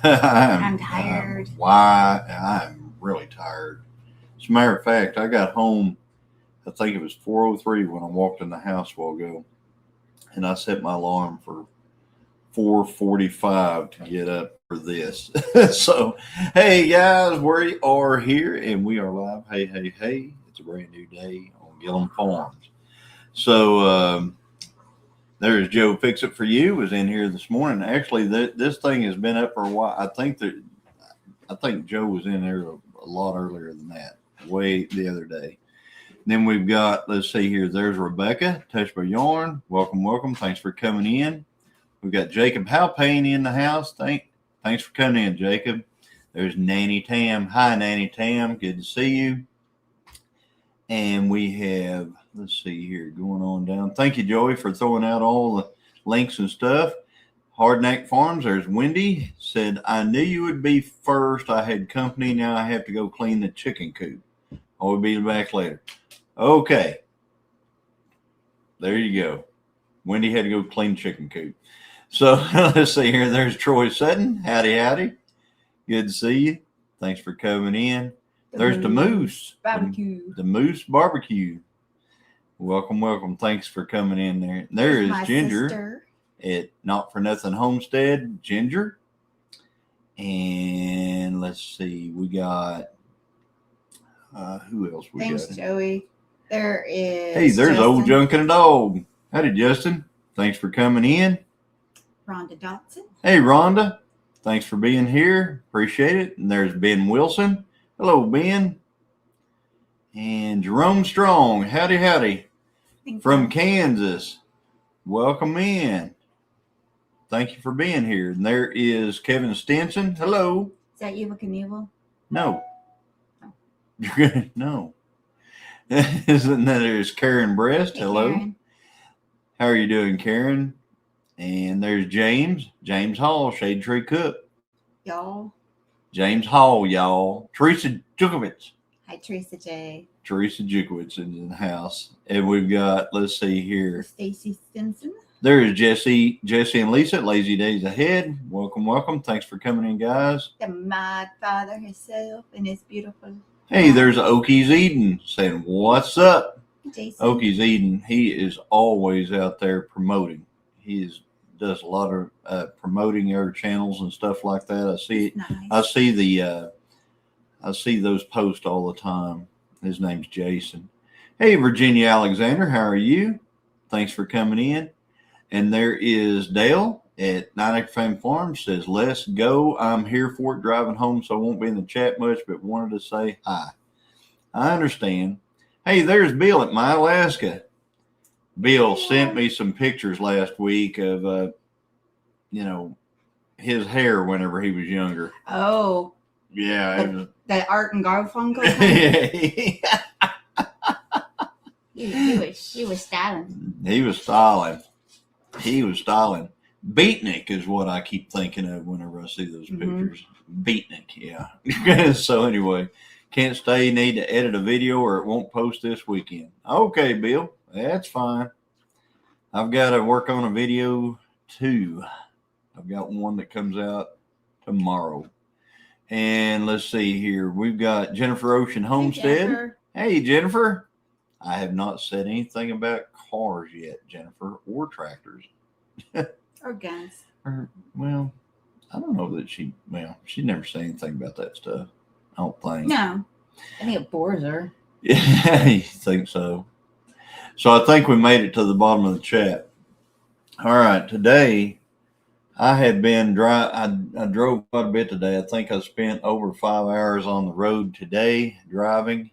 I'm tired. I'm really tired. As a matter of fact, I got home, I think it was 4:03 when I walked in the house a while ago, and I set my alarm for 4:45 to get up for this. So, hey guys, we are here and we are live. Hey, hey, hey! It's a brand new day on Gilliam Farms. So, there's Joe. Fix It For You was in here this morning. Actually, this thing has been up for a while. I think Joe was in there a lot earlier than that, way the other day. Then we've got, let's see here. There's Rebecca, Touch by Yarn. Welcome, welcome. Thanks for coming in. We've got Jacob Halpayne in the house. Thanks for coming in, Jacob. There's Nanny Tam. Hi, Nanny Tam. Good to see you. And we have, let's see here, going on down. Thank you, Joey, for throwing out all the links and stuff. Hardneck Farms, there's Wendy. Said, I knew you would be first. I had company. Now I have to go clean the chicken coop. I'll be back later. Okay. There you go. Wendy had to go clean chicken coop. So let's see here. There's Troy Sutton. Howdy, howdy. Good to see you. Thanks for coming in. There's the Moose. Barbecue. The Moose Barbecue. Welcome, welcome. Thanks for coming in there. There is Ginger sister. at Not For Nothing Homestead. Ginger. And let's see. We got, who else we Thanks, got? Joey. There is. Hey, there's Justin. Old Junk and a Dog. Howdy, Justin. Thanks for coming in. Rhonda Dotson. Hey, Rhonda. Thanks for being here. Appreciate it. And there's Ben Wilson. Hello, Ben. And Jerome Strong. Howdy, howdy. From Kansas. Welcome in. Thank you for being here. And there is Kevin Stinson. Hello. Is that you, Knievel? No. No. Isn't that there's Karen Brest? Hey, Hello. Karen. How are you doing, Karen? And there's James Hall, Shade Tree Cook. Y'all. James Hall, y'all. Teresa Jukowitz. Hi, Teresa J. Teresa Jukowitz in the house. And we've got, let's see here. Stacy Stinson. There is Jesse and Lisa at Lazy Days Ahead. Welcome, welcome. Thanks for coming in, guys. The Mod Father himself and his beautiful. Hey, there's Okies Eden saying, what's up? Jason. Okies Eden, he is always out there promoting. Does a lot of promoting our channels and stuff like that. I see it. Nice. I see those posts all the time. His name's Jason. Hey, Virginia Alexander, how are you? Thanks for coming in. And there is Dale at 9 Fame Farms says, let's go. I'm here for it, driving home, so I won't be in the chat much, but wanted to say hi. I understand. Hey, there's Bill at My Alaska. Bill sent me some pictures last week of, his hair whenever he was younger. Oh. Yeah. That Art and Garfunkel. He was styling. He was styling. Beatnik is what I keep thinking of whenever I see those pictures. Beatnik, yeah. So anyway, can't stay. Need to edit a video or it won't post this weekend. Okay, Bill. That's fine. I've got to work on a video too. I've got one that comes out tomorrow. And let's see here. We've got Jennifer Ocean Homestead. Hey, Jennifer. I have not said anything about cars yet, Jennifer, or tractors. Or guns. Well, I don't know that she never said anything about that stuff. I don't think. No. I think it bores her. Yeah, you think so? So I think we made it to the bottom of the chat. All right, today I had been I drove quite a bit today. I think I spent over 5 hours on the road today driving.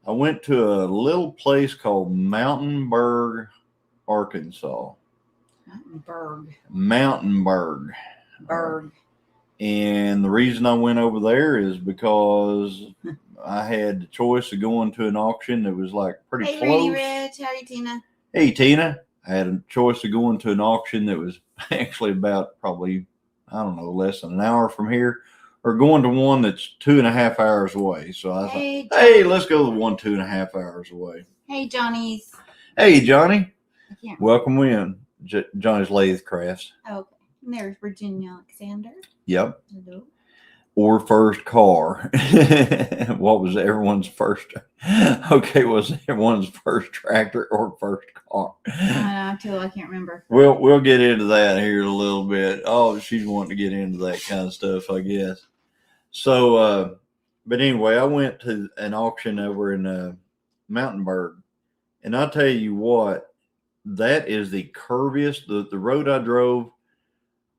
I went to a little place called Mountainburg, Arkansas. Mountainburg. And the reason I went over there is because I had the choice of going to an auction that was like pretty close. Hey, Rich. How are you, Tina? Hey, Tina. I had a choice of going to an auction that was actually about probably, I don't know, less than an hour from here, or going to one that's 2.5 hours away. So I thought, hey, let's go to the one 2.5 hours away. Hey, Johnny's. Hey, Johnny. Welcome in. Johnny's Lathe Crafts. Okay. And there's Virginia Alexander. Yep. Hello. Or first car. What was everyone's first? Okay, was everyone's first tractor or first car? I can't remember. We'll get into that here in a little bit. Oh, she's wanting to get into that kind of stuff, I guess. So, but anyway, I went to an auction over in Mountainburg, and I'll tell you what, that is the curviest. The road I drove,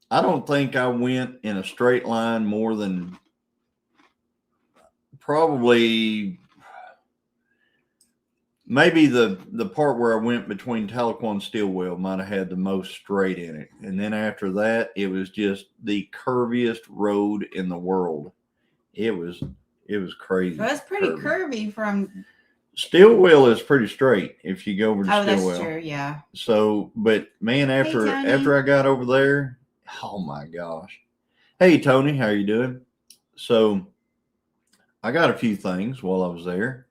I don't think I went in a straight line more than probably maybe the part where I went between Tahlequah and Stillwell might have had the most straight in it. And then after that, it was just the curviest road in the world. It was crazy. Well, it's pretty curvy from Stillwell is pretty straight if you go over to Stillwell. Oh, that's true, yeah. So, but man, after I got over there, oh my gosh. Hey Tony, how you doing? So I got a few things while I was there.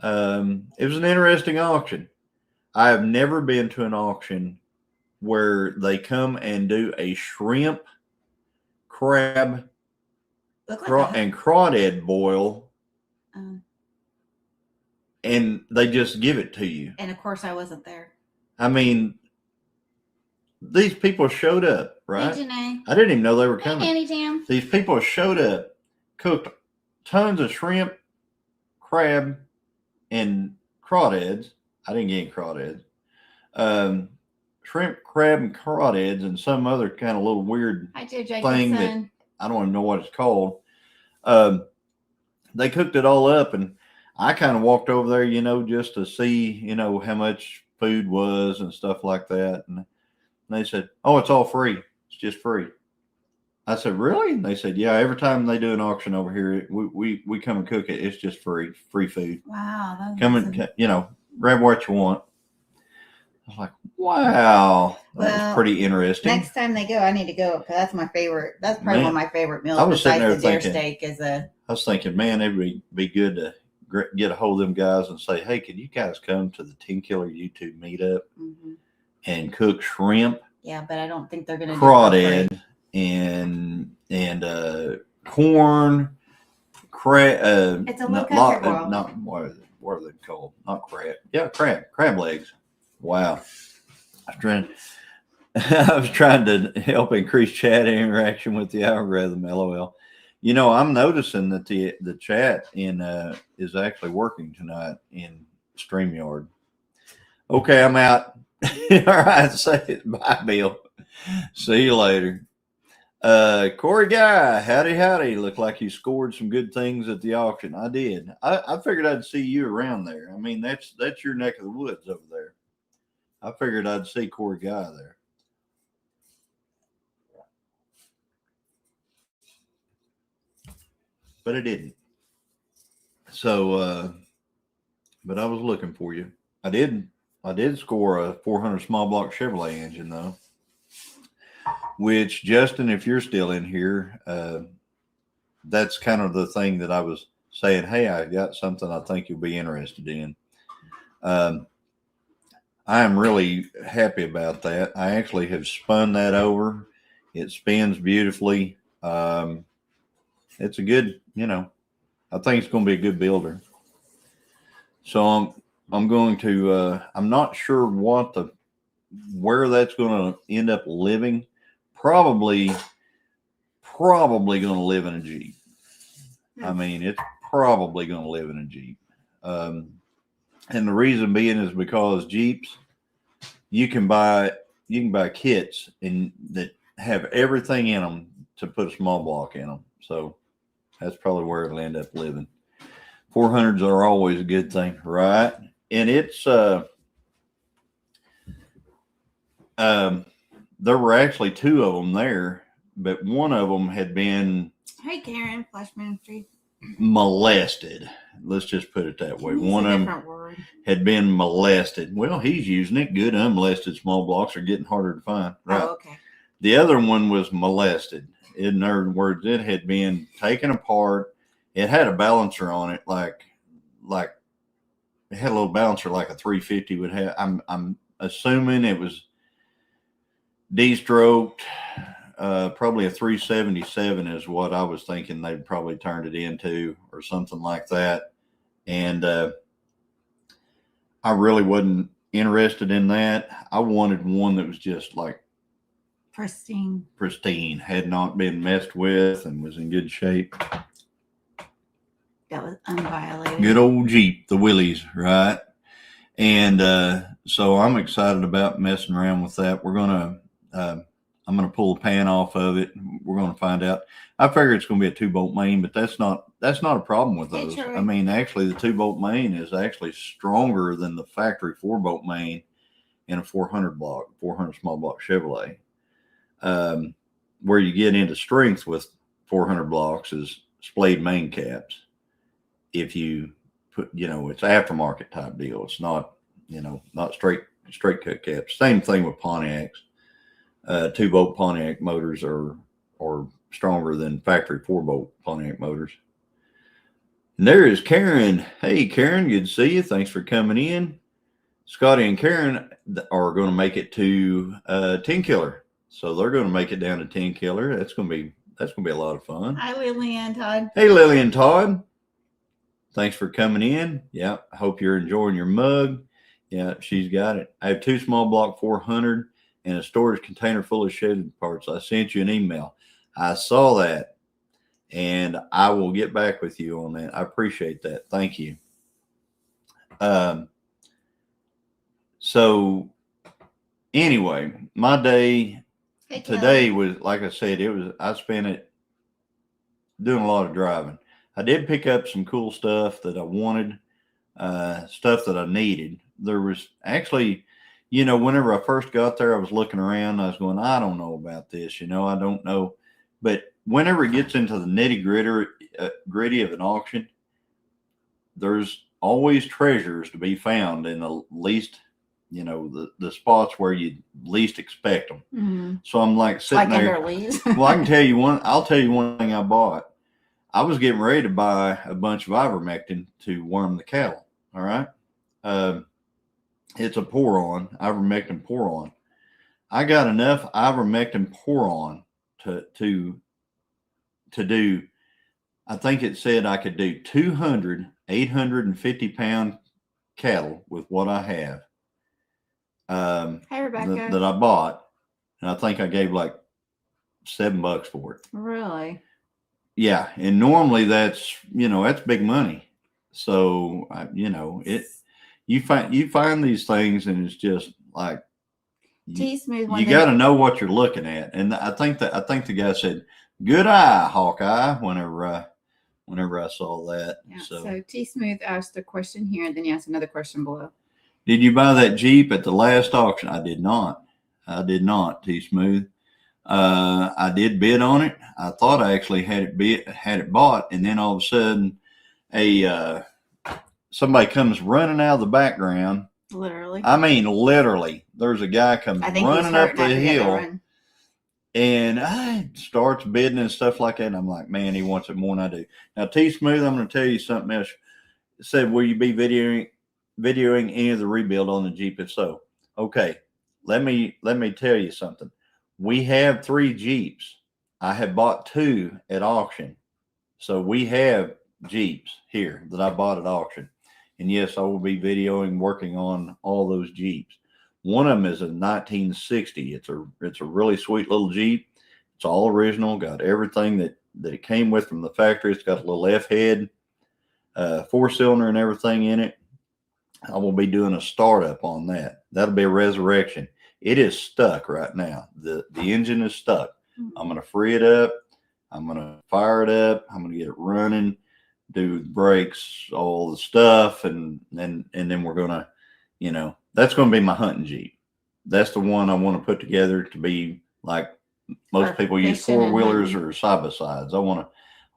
It was an interesting auction. I have never been to an auction where they come and do a shrimp, crab, and crawdad boil, and they just give it to you. And of course, I wasn't there. I mean, these people showed up, right? Hey, Janae. I didn't even know they were coming. Hey, Annie Tam. These people showed up, cooked tons of shrimp, crab, and crawdads. I didn't get any crawdads. Shrimp, crab, and crawdads, and some other kind of little weird thing that I don't even know what it's called. They cooked it all up, and I kind of walked over there, just to see, how much food was and stuff like that. And they said, "Oh, it's all free. It's just free." I said, "Really?" And they said, "Yeah, every time they do an auction over here, we come and cook it. It's just free food. Wow. Come and, grab what you want." I was like, wow, that was pretty interesting. Next time they go, I need to go because that's my favorite. That's probably one of my favorite meals. I was sitting there thinking, steak I was thinking, man, it would be good to get a hold of them guys and say, "Hey, can you guys come to the 10 Killer YouTube meetup and cook shrimp?" Yeah, but I don't think they're going to crawdad and corn, crab. It's a low country boil. Not what are they called? Not crab. Yeah, crab legs. Wow. I was trying to help increase chat interaction with the algorithm. LOL. I'm noticing that the chat is actually working tonight in StreamYard. Okay, I'm out. All right, say it. Bye, Bill. See you later. Corey Guy, howdy. Look like you scored some good things at the auction. I did. I figured I'd see you around there. I mean, that's your neck of the woods over there. I figured I'd see Corey Guy there. But I didn't. So, but I was looking for you. I did score a 400 small block Chevrolet engine though, which Justin, if you're still in here, that's kind of the thing that I was saying. Hey, I got something I think you'll be interested in. I am really happy about that. I actually have spun that over. It spins beautifully. It's a good, I think it's going to be a good builder. So I'm going to, I'm not sure where that's going to end up living. Probably going to live in a Jeep. I mean, it's probably going to live in a Jeep. And the reason being is because Jeeps, you can buy kits and that have everything in them to put a small block in them. So that's probably where it'll end up living. 400s are always a good thing, right? And it's there were actually two of them there, but one of them had been Karen, Flash Ministry. Molested. Let's just put it that way. One of them had been molested. Well, he's using it. Good unmolested small blocks are getting harder to find. Right. Oh, okay. The other one was molested. In other words, it had been taken apart. It had a balancer on it, like it had a little balancer like a 350 would have. I'm assuming it was de-stroked, probably a 377 is what I was thinking they'd probably turned it into or something like that. And I really wasn't interested in that. I wanted one that was just like Pristine. Had not been messed with and was in good shape. That was unviolated. Good old Jeep, the Willys, right? And so I'm excited about messing around with that. I'm gonna pull the pan off of it. We're gonna find out. I figure it's gonna be a 2-bolt main, but that's not a problem with those. I mean, actually, the 2-bolt main is actually stronger than the factory 4-bolt main in a 400 small block Chevrolet. Where you get into strength with 400 blocks is splayed main caps. If you put, it's aftermarket type deal. It's not, not straight cut caps. Same thing with Pontiacs. 2-bolt Pontiac motors are stronger than factory 4-bolt Pontiac motors. And there is Karen. Hey, Karen, good to see you. Thanks for coming in. Scotty and Karen are going to make it to 10 Killer. So they're going to make it down to 10 Killer. That's going to be a lot of fun. Hi, Lily and Todd. Hey, Lily and Todd. Thanks for coming in. Yeah, I hope you're enjoying your mug. Yeah, she's got it. I have 2 small block 400 and a storage container full of shedded parts. I sent you an email. I saw that, and I will get back with you on that. I appreciate that. Thank you. So anyway, my day today was, like I said, I spent it doing a lot of driving. I did pick up some cool stuff that I wanted, stuff that I needed. There was actually, whenever I first got there, I was looking around. I was going, I don't know about this. I don't know. But whenever it gets into the nitty gritty of an auction, there's always treasures to be found in the least, the spots where you least expect them. Mm-hmm. So I'm like sitting there. Well, I'll tell you one thing I bought. I was getting ready to buy a bunch of ivermectin to worm the cattle. All right. It's a ivermectin pour-on. I got enough ivermectin pour-on to do, I think it said I could do 200 850-pound cattle with what I have. Hey, Rebecca. That I bought. And I think I gave like $7 for it. Really? Yeah. And normally that's big money. So, you find these things and it's just like, you got to know what you're looking at. And I think the guy said, good eye, Hawkeye, whenever I saw that. Yeah, so T Smooth asked a question here and then he asked another question below. Did you buy that Jeep at the last auction? I did not, T Smooth. I did bid on it. I thought I actually had it bought, and then all of a sudden somebody comes running out of the background. Literally. I mean, literally. There's a guy comes running up the hill and I starts bidding and stuff like that. And I'm like, man, he wants it more than I do. Now, T Smooth, I'm going to tell you something else. It said, will you be videoing any of the rebuild on the Jeep? If so, okay. Let me tell you something. We have 3 Jeeps. I have bought 2 at auction. So we have Jeeps here that I bought at auction. And yes, I will be working on all those Jeeps. One of them is a 1960. It's a really sweet little Jeep. It's all original. Got everything that it came with from the factory. It's got a little F head, 4-cylinder and everything in it. I will be doing a startup on that. That'll be a resurrection. It is stuck right now. The engine is stuck. I'm going to free it up. I'm going to fire it up. I'm going to get it running, do the brakes, all the stuff. And then we're going to, that's going to be my hunting Jeep. That's the one I want to put together to be like most people use 4-wheelers or side-by-sides. I want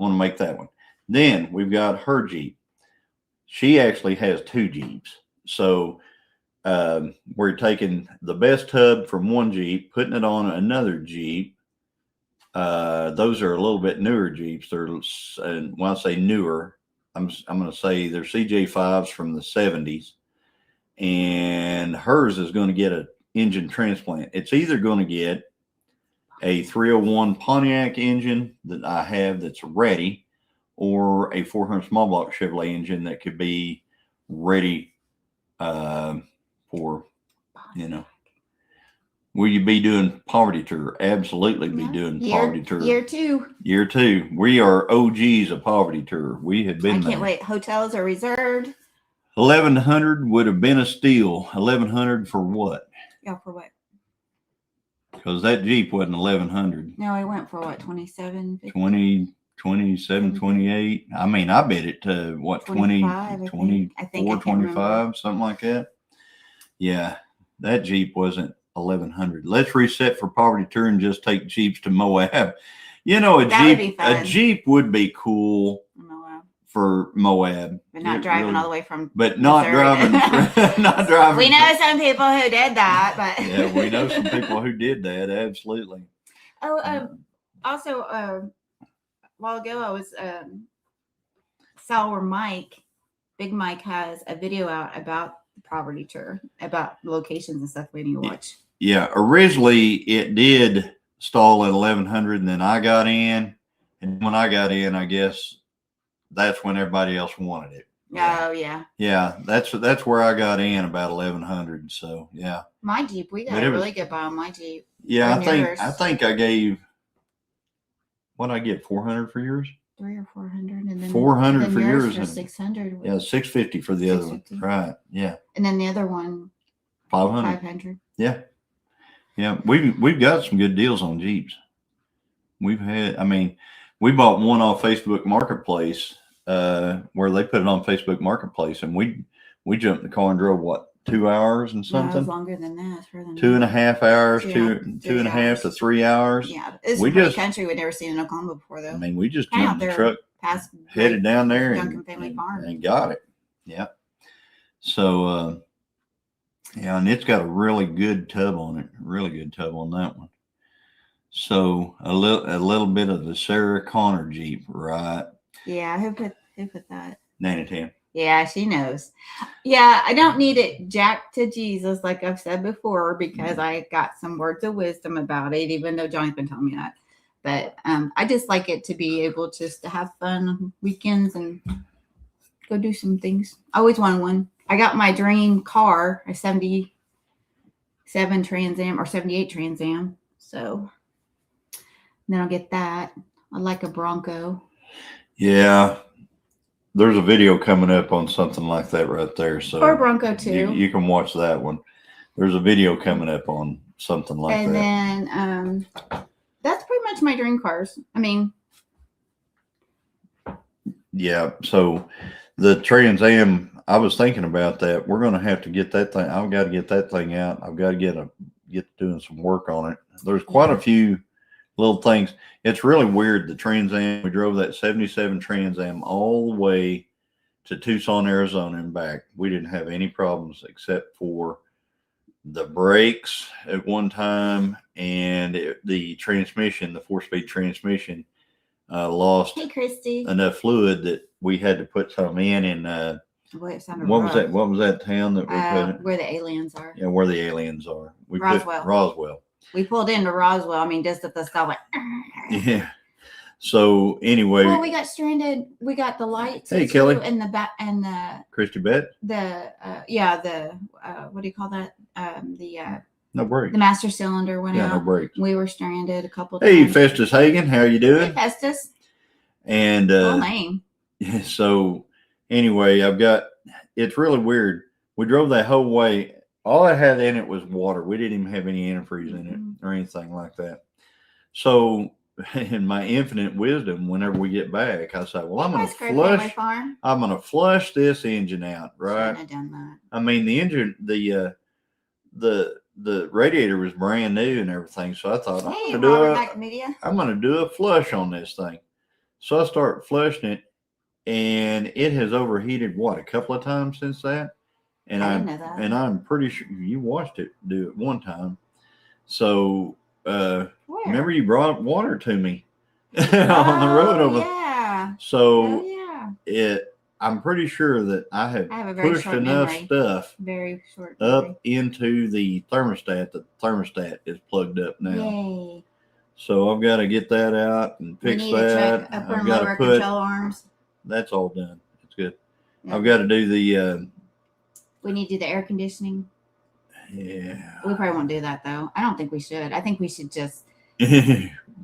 to make that one. Then we've got her Jeep. She actually has 2 Jeeps. So we're taking the best hub from one Jeep, putting it on another Jeep. Those are a little bit newer Jeeps. And when I say newer, I'm going to say they're CJ5s from the 70s. And hers is going to get an engine transplant. It's either going to get a 301 Pontiac engine that I have that's ready, or a 400 small block Chevrolet engine that could be ready for, you know. Will you be doing poverty tour? Absolutely be doing poverty tour. Year 2. Year 2. We are OGs of poverty tour. We have been there. I can't wait. Hotels are reserved. 1,100 would have been a steal. 1,100 for what? Yeah, for what? Because that Jeep wasn't 1,100. No, I went for what? 27, 20, 27, 28. I mean, I bet it to what, 20, 24, 25, something like that. Yeah, that Jeep wasn't 1,100. Let's reset for poverty tour and just take Jeeps to Moab. You know, a Jeep would be cool for Moab, but not driving all the way from. But not driving, not driving. We know some people who did that, but yeah, we know some people who did that. Absolutely. Oh, also, a while ago I was saw where Big Mike has a video out about the poverty tour, about locations and stuff we need to watch. Yeah, originally it did stall at 1,100, and then I got in, and when I got in, I guess that's when everybody else wanted it. Oh yeah. Yeah, that's where I got in, about 1,100. So yeah. My Jeep, we got a really good buy on my Jeep. Yeah, I think I gave. What I get, 400 for yours? 300 or 400, and then 400 for yours, and 600. Yeah, 650 for the other one. Right? Yeah. And then the other one, 500. Yeah. Yeah, we've got some good deals on Jeeps. We've had, I mean, we bought one off Facebook Marketplace, where they put it on Facebook Marketplace, and we jumped in the car and drove what, 2 hours and something? No, it was longer than that. It's further than 2.5 hours, two and a half to 3 hours. Yeah, it's a great country we'd never seen in Oklahoma before, though. I mean, we just jumped in the truck, headed down there, and got it. Yeah. So, yeah, and it's got a really good tub on it. Really good tub on that one. So a little bit of the Sarah Connor Jeep, right? Yeah, who put that? Nana Tam. Yeah, she knows. Yeah, I don't need it jacked to Jesus, like I've said before, because I got some words of wisdom about it, even though Johnny's been telling me that. But I just like it to be able just to have fun on weekends and go do some things. I always wanted one. I got my dream car, a 77 Trans Am or 78 Trans Am. So then I'll get that. I like a Bronco. Yeah. There's a video coming up on something like that right there. So or Bronco too. You can watch that one. There's a video coming up on something like that. And then that's pretty much my dream cars. I mean. Yeah. So the Trans Am, I was thinking about that. We're going to have to get that thing. I've got to get that thing out. I've got to get doing some work on it. There's quite a few little things. It's really weird. The Trans Am, we drove that 77 Trans Am all the way to Tucson, Arizona and back. We didn't have any problems except for the brakes at one time, and the transmission, the 4-speed transmission, lost enough fluid that we had to put some in. What was that town that we put where the aliens are? Yeah, where the aliens are. Roswell. We pulled into Roswell. I mean, just at the stop, like. Yeah. So anyway. Well, we got stranded. We got the lights. Hey, Kelly. And the back and the. Christy Bet. What do you call that? No brakes. The master cylinder went out. No brakes. We were stranded a couple times. Hey, times. Festus Hagen, how you doing? Hey, Festus. And full name. So anyway, it's really weird. We drove that whole way. All I had in it was water. We didn't even have any antifreeze in it or anything like that. So, in my infinite wisdom, whenever we get back, I say, "Well, I'm going to flush this engine out." Right? Shouldn't have done that. I mean, the engine, the radiator was brand new and everything. So I thought, I'm going to do a flush on this thing. So I start flushing it, and it has overheated a couple of times since that. And I'm pretty sure you watched it do it one time. So remember you brought water to me on the road over. Yeah. So I'm pretty sure that I have pushed enough stuff up into the thermostat. The thermostat is plugged up now. Yay. So I've got to get that out and We fix need to that. check upper I've and got lower to put control arms. that's all done. It's good. Yeah. I've got to do the We need to do the air conditioning. yeah. We probably won't do that though. I don't think we should. I think we should just.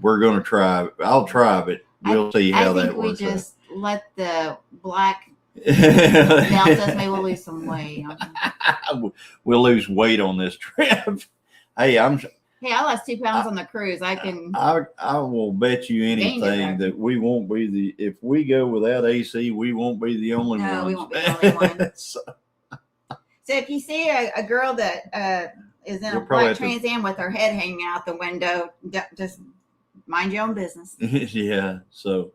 We're gonna try. I'll try, but we'll see how that works. I think we just let the black melt us. Maybe we'll lose some weight. We'll lose weight on this trip. Hey, Hey, I lost 2 pounds on the cruise. I will bet you anything that we won't be if we go without AC, we won't be the only ones. No, we won't be the only ones. So if you see a girl that is in a black Trans Am with her head hanging out the window, just mind your own business. Yeah. So,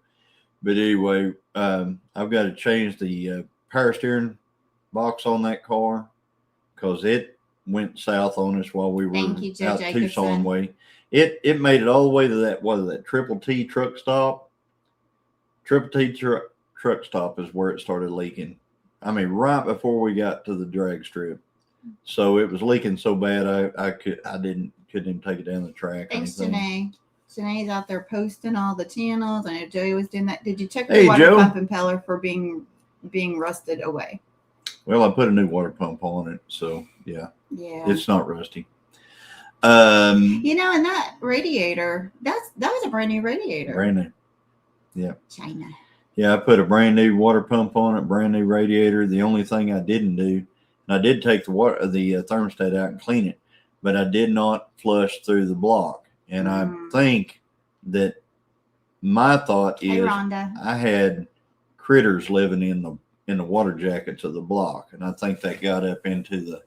but anyway, I've got to change the power steering box on that car because it went south on us while we were out Tucson way. It made it all the way to that Triple T truck stop. Triple T truck stop is where it started leaking. I mean, right before we got to the drag strip. So it was leaking so bad I couldn't even take it down the track. Thanks, Janae. Janae's out there posting all the channels. I know Joey was doing that. Did you check the water pump impeller for being rusted away? Well, I put a new water pump on it, so yeah, it's not rusty. And that radiator, that was a brand new radiator. Brand new, yeah. China. Yeah, I put a brand new water pump on it, brand new radiator. The only thing I didn't do, and I did take the thermostat out and clean it, but I did not flush through the block. And I think that my thought is I had critters living in the water jackets of the block, and I think that got up into the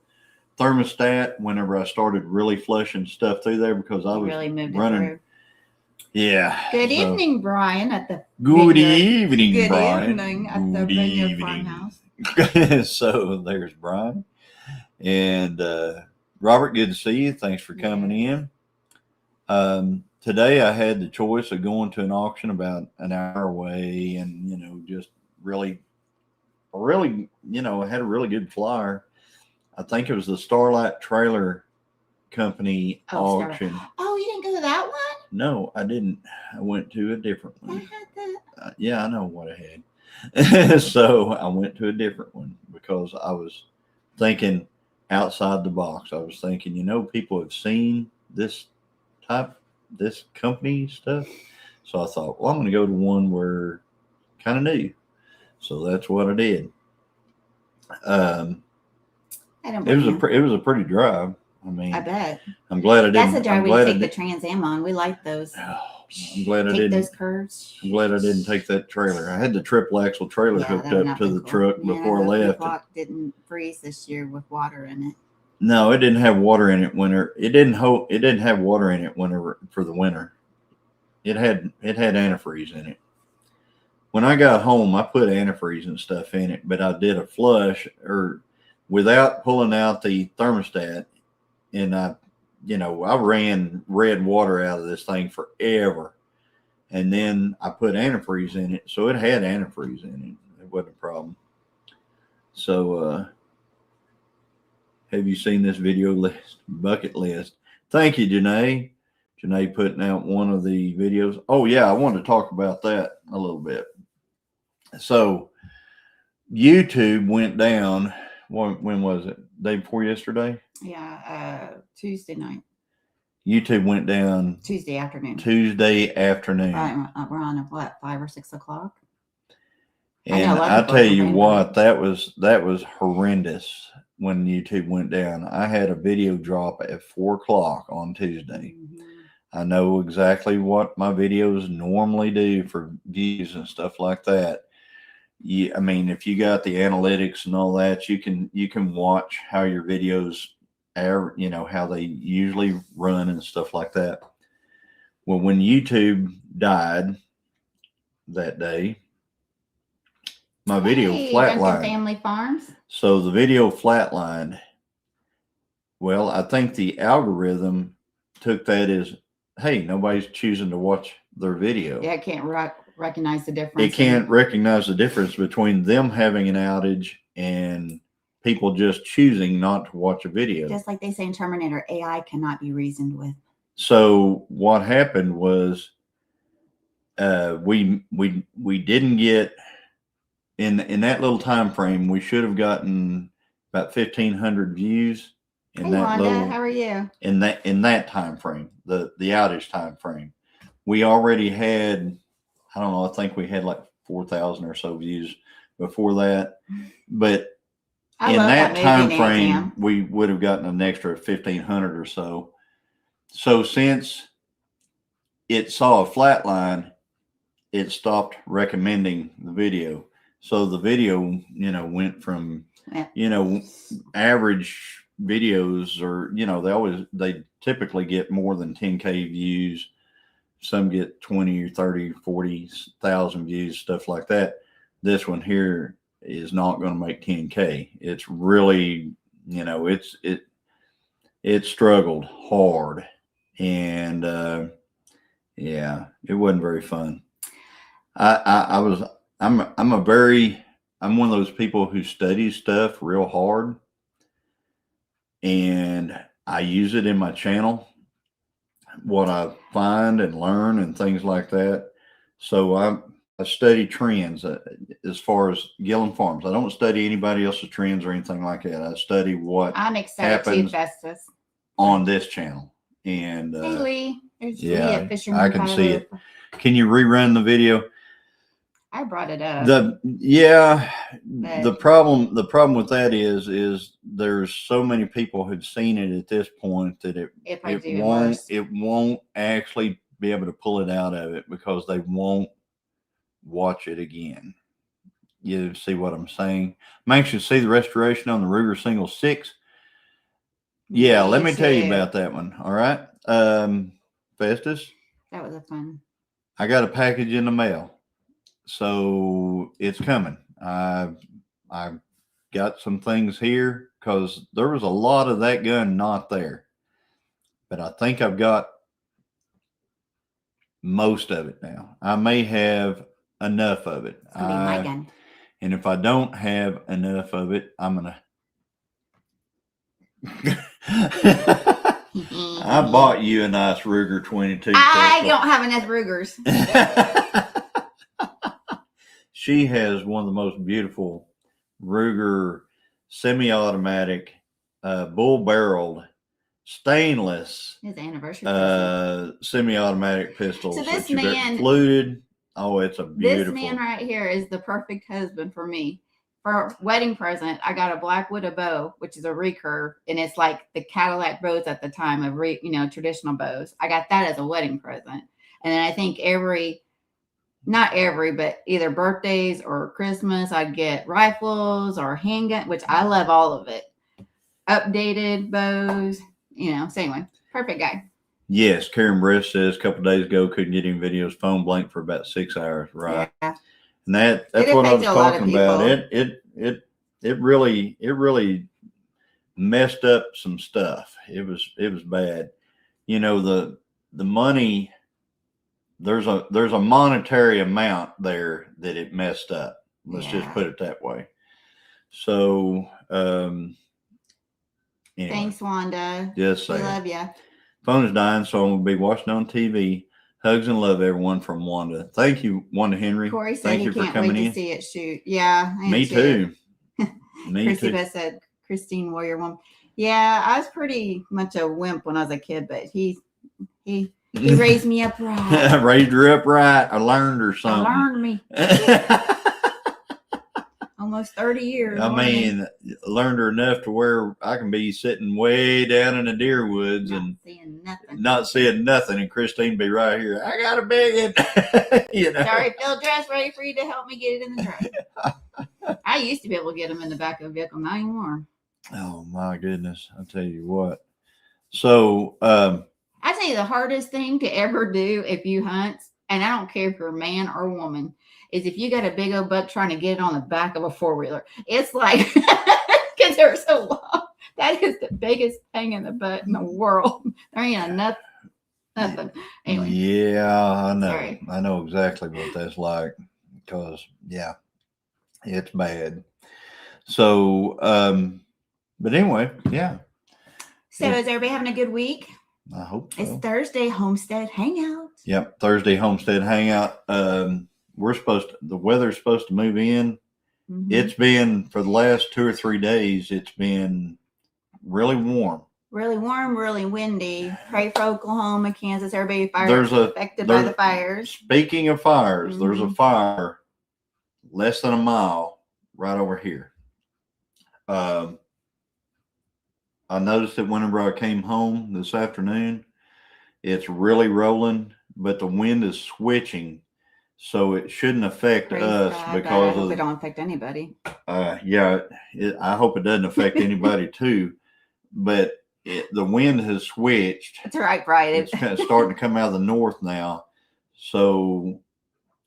thermostat whenever I started really flushing stuff through there because I was really moved running. It through. Yeah. Good evening, Brian. Good evening, Brian. Good evening at the Vineyard Farmhouse. So there's Brian and Robert. Good to see you. Thanks for coming in. Today I had the choice of going to an auction about an hour away, and just really, I had a really good flyer. I think it was the Starlight Trailer Company auction. Oh, you didn't go to that one? No, I didn't. I went to a different one. I had that. Yeah, I know what I had. So I went to a different one because I was thinking outside the box. I was thinking, people have seen this company stuff. So I thought, well, I'm going to go to one where kind of new. So that's what I did. It was a pretty drive. I mean, I bet. I'm glad I didn't. That's a drive we take the Trans Am on. We like those. Oh, I'm glad I didn't. Those curves. I'm glad I didn't take that trailer. I had the triple axle trailer hooked up to the truck before I left. The didn't freeze this year with water in it. No, it didn't have water in it It didn't have water in it for the winter. It had antifreeze in it. When I got home, I put antifreeze and stuff in it, but I did a flush without pulling out the thermostat, and I ran red water out of this thing forever, and then I put antifreeze in it, so it had antifreeze in it. It wasn't a problem. So, have you seen this video list? Bucket list. Thank you, Janae. Janae putting out one of the videos. Oh yeah, I wanted to talk about that a little bit. So, YouTube went down. When was it? Day before yesterday? Yeah, Tuesday night. YouTube went down Tuesday afternoon. We're on at what, 5 or 6 o'clock? And I tell you what, that was horrendous when YouTube went down. I had a video drop at 4 o'clock on Tuesday. Mm-hmm. I know exactly what my videos normally do for views and stuff like that. Yeah, I mean, if you got the analytics and all that, you can watch how your videos are, how they usually run and stuff like that. Well, when YouTube died that day, my video flatlined. Family Farms. So the video flatlined. Well, I think the algorithm took that as, hey, nobody's choosing to watch their video. Yeah, I can't recognize the difference. It can't recognize the difference between them having an outage and people just choosing not to watch a video. Just like they say in Terminator, AI cannot be reasoned with. So what happened was we didn't get in that little time frame. We should have gotten about 1,500 views in Hey, that Wanda, little how are you? in that time frame, the outage time frame. We already had, I don't know, I think we had like 4,000 or so views before that, but I in love that movie, time Nancy frame Ann. we would have gotten an extra 1,500 or so. So since it saw a flat line, it stopped recommending the video. So the video, went from, Yeah. average videos, or, they typically get more than 10K views. Some get 20 or 30, 40,000 views, stuff like that. This one here is not going to make 10K. It's really, it struggled hard, and yeah, it wasn't very fun. I'm one of those people who studies stuff real hard, and I use it in my channel, what I find and learn and things like that. So I study trends as far as Gilliam Farms. I don't study anybody else's trends or anything like that. I study what I'm excited happens too, Festus. on this channel. And Hey, Lee. There's Lee yeah, at Fisherman I can see Tyler. it. Can you rerun the video? I brought it up. The problem with that is there's so many people who've seen it at this point that it won't actually be able to pull it out of it, because they won't watch it again. You see what I'm saying? I'm anxious to see the restoration on the Ruger Single 6. Yeah, let me tell you about that one. All right. Festus, that was a fun. I got a package in the mail. So it's coming. I've got some things here, because there was a lot of that gun not there, but I think I've got most of it now. I may have enough of it. It's gonna be my gun. And if I don't have enough of it, I'm gonna. I bought you a nice Ruger 22. I don't have enough Rugers. She has one of the most beautiful Ruger semi-automatic, bull-barreled, stainless His anniversary semi-automatic pistols. So this that man fluted. Oh, it's a beautiful. This man right here is the perfect husband for me. For wedding present, I got a Black Widow bow, which is a recurve, and it's like the Cadillac bows at the time of traditional bows. I got that as a wedding present, and then I think not every, but either birthdays or Christmas, I'd get rifles or handgun, which I love all of it. Updated bows, So anyway, perfect guy. Yes, Karen Briss says a couple days ago couldn't get any videos, phone blank for about 6 hours. Right. Yeah. And that's what I was talking about. It really messed up some stuff. It was bad. The money, there's a monetary amount there that it messed up. Let's just put it that way. So anyway. Thanks, Wanda. Just saying. We love you. Phone is dying, so I'm gonna be watching on TV. Hugs and love, everyone, from Wanda. Thank you, Wanda Henry. Corey said Thank he you for can't coming wait in. to see it shoot. Yeah, me too. Me Chrissy too. said Christine Warrior Woman. Yeah, I was pretty much a wimp when I was a kid, but he raised me up right. Raised her up right. I learned her something. I learned me. Almost 30 years. I mean, learned her enough to where I can be sitting way down in the deer woods and not seeing nothing, and Christine be right here. I got a big one. Sorry, Phil Dress, ready for you to help me get it in the truck. I used to be able to get them in the back of a vehicle, not anymore. Oh my goodness! I'll tell you what. So I tell you, the hardest thing to ever do if you hunt, and I don't care if you're a man or a woman, is if you got a big old buck trying to get it on the back of a four-wheeler. It's like, because they're so long, that is the biggest pain in the butt in the world. There ain't nothing. Anyway. Yeah, I know. Sorry. I know exactly what that's like, because, yeah, it's bad. So, but anyway, yeah. So is everybody having a good week? I hope so. It's Thursday Homestead Hangout. Yep, Thursday Homestead Hangout. The weather's supposed to move in. Mm-hmm. It's been, for the last 2 or 3 days, it's been really warm. Really warm, really windy. Pray for Oklahoma, Kansas, everybody affected by the fires. Speaking of fires, there's a fire less than a mile right over here. I noticed that whenever I came home this afternoon, it's really rolling, but the wind is switching, so it shouldn't affect us because I hope it don't affect anybody. I hope it doesn't affect anybody too, but the wind has switched. That's right. It's kind of starting to come out of the north now, so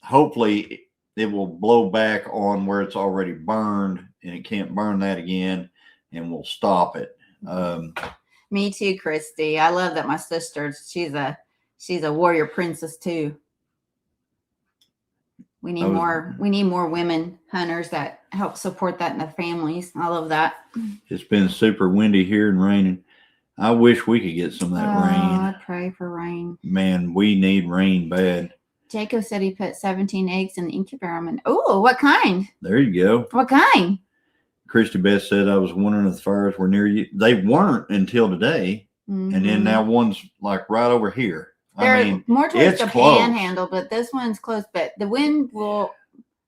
hopefully it will blow back on where it's already burned, and it can't burn that again, and we'll stop it. Me too, Christy. I love that my sister, she's a warrior princess too. We need more women hunters that help support that in their families. I love that. It's been super windy here and raining. I wish we could get some of that rain. I pray for rain. Man, we need rain bad. Jacob said he put 17 eggs in the incubator. Oh, what kind? There you go. What kind? Christy Beth said, I was wondering if the fires were near you. They weren't until today. Mm-hmm. And then now one's like right over here. They're more towards the panhandle, but this one's close. But the wind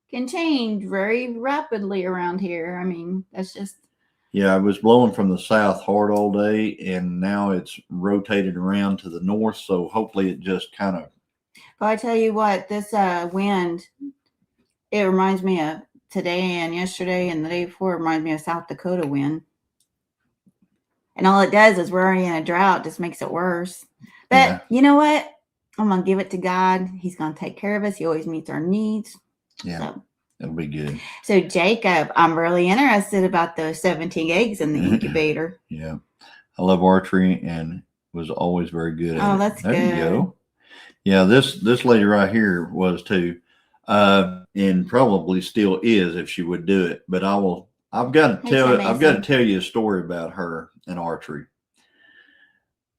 can change very rapidly around here. I mean, that's just. Yeah, it was blowing from the south hard all day, and now it's rotated around to the north. So hopefully it just kind of. But I tell you what, this wind, it reminds me of today and yesterday and the day before. It reminds me of South Dakota wind. And all it does is we're already in a drought, just makes it worse. But You know what? I'm going to give it to God. He's going to take care of us. He always meets our needs. Yeah, so, it'll be good. So, Jacob, I'm really interested about those 17 eggs in the incubator. Yeah. I love archery and was always very good at it. That's good. There you go. Yeah, this lady right here was too, and probably still is if she would do it. But I've got to tell you a story about her and archery.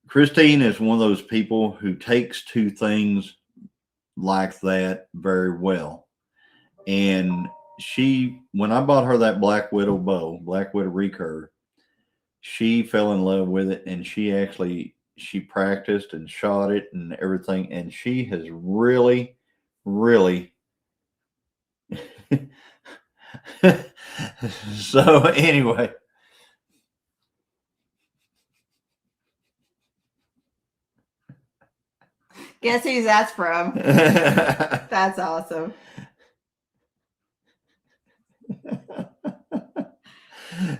Christine is one of those people who takes to things like that very well. And when I bought her that Black Widow bow, Black Widow recurve, she fell in love with it, and she practiced and shot it and everything. And she has really, really. So anyway. Guess who's that's from? That's awesome.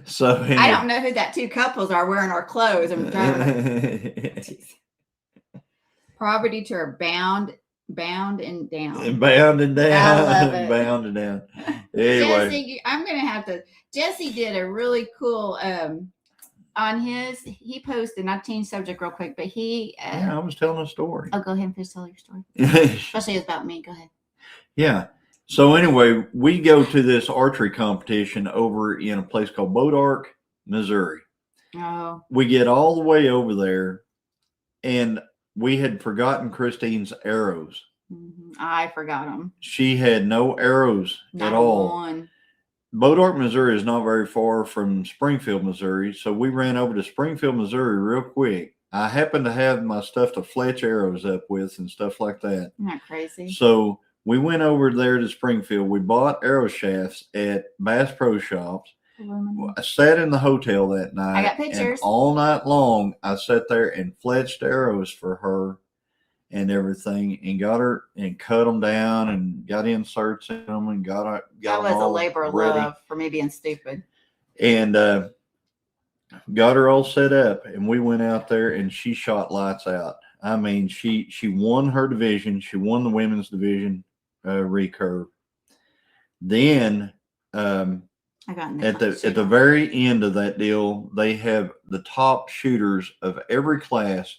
So anyway. I don't know who that two couples are wearing our clothes. I'm Poverty to our bound and down. Bound and down. I love it. Bound and down. Anyway. Jesse, I'm gonna have to. Jesse did a really cool on his. He posted. And I've changed subject real quick, but he. I was telling a story. Oh, go ahead and finish telling your story. Especially it's about me. Go ahead. Yeah. So anyway, we go to this archery competition over in a place called Bodark, Missouri. Oh. We get all the way over there, and we had forgotten Christine's arrows. Mm-hmm. I forgot them. She had no arrows at all. One. Bodark, Missouri is not very far from Springfield, Missouri. So we ran over to Springfield, Missouri real quick. I happened to have my stuff to fletch arrows up with and stuff like that. Isn't that crazy? So we went over there to Springfield. We bought arrow shafts at Bass Pro Shops. I sat in the hotel that night. I got pictures. And all night long, I sat there and fletched arrows for her and everything, and got her and cut them down and got inserts in them and got that was a labor of love for me being stupid. And got her all set up, and we went out there, and she shot lights out. I mean, she won her division. She won the women's division recurve. Then at the very end of that deal, they have the top shooters of every class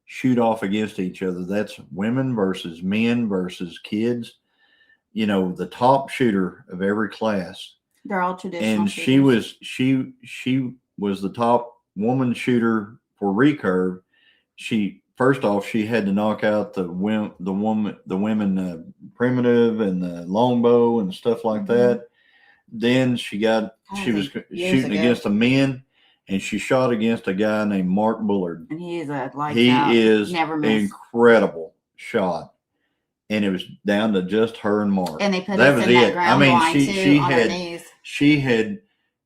shoot off against each other. That's women versus men versus kids. You know, the top shooter of every class. They're all traditional. And shooters. she was the top woman shooter for recurve. first off, she had to knock out the women primitive and the longbow and stuff like that. Then she was shooting against the men, and she shot against a guy named Mark Bullard. And he is incredible shot. And it was down to just her and Mark. And they put us in that ground blind too, on her knees.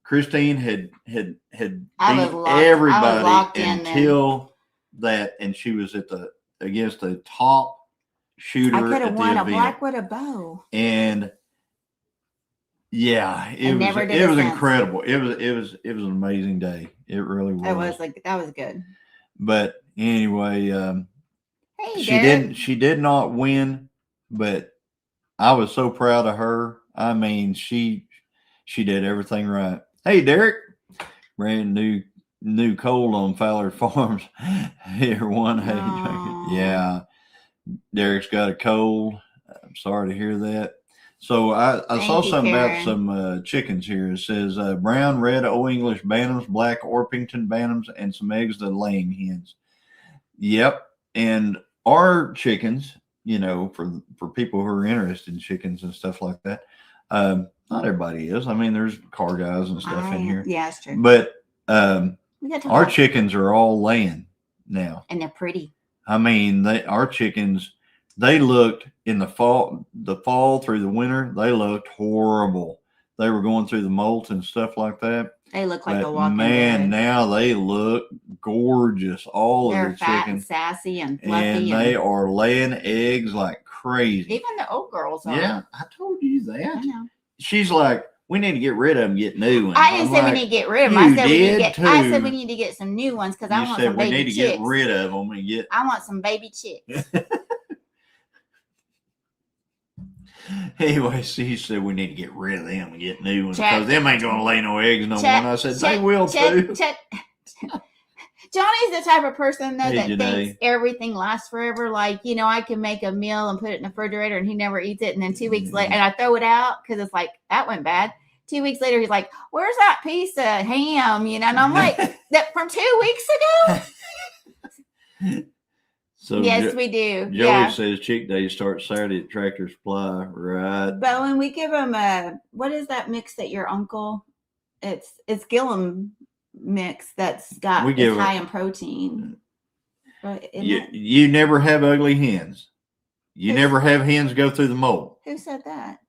Christine had beat everybody until that, and she was against the top shooter. I could have won a black with a bow. And yeah, it was incredible. It was an amazing day. It really was. That was good. But anyway, hey, she did not win, but I was so proud of her. I mean, she did everything right. Hey, Derek, brand new cold on Fowler Farms. Here, one. Hey, yeah, Derek's got a cold. I'm sorry to hear that. So I saw something about some chickens here. It says brown, red, Old English bantams, black Orpington bantams, and some eggs to laying hens. Yep, and our chickens, for people who are interested in chickens and stuff like that. Not everybody is. I mean, there's car guys and stuff in here. Yeah, it's true. But our chickens are all laying now, and they're pretty. I mean, our chickens. They looked in the fall through the winter. They looked horrible. They were going through the molt and stuff like that. They look like a walking man. Now they look gorgeous. They're of the fat chickens, and sassy and fluffy, and they are laying eggs like crazy. Even the old girls are. Yeah, I told you that. I know. She's like, we need to get rid of them, get new ones. I didn't say we need to get rid of them. I said we need to get some new ones because I want some baby chicks. We need to get rid of them and get. I want some baby chicks. Anyway, she said we need to get rid of them and get new ones because them ain't going to lay no eggs no more. And I said, they will too. Johnny's the type of person though that thinks everything lasts forever. Like, I can make a meal and put it in the refrigerator and he never eats it. And then 2 weeks later, and I throw it out because it's like, that went bad. 2 weeks later, he's like, where's that piece of ham? And I'm like, that from 2 weeks ago? So yes, we do. Joey says chick days start Saturday at Tractor Supply, right? But when we give them what is that mix that your uncle? It's Gilliam mix that's got high in protein. Right, you never have ugly hens. You never have hens go through the mold. Who said that?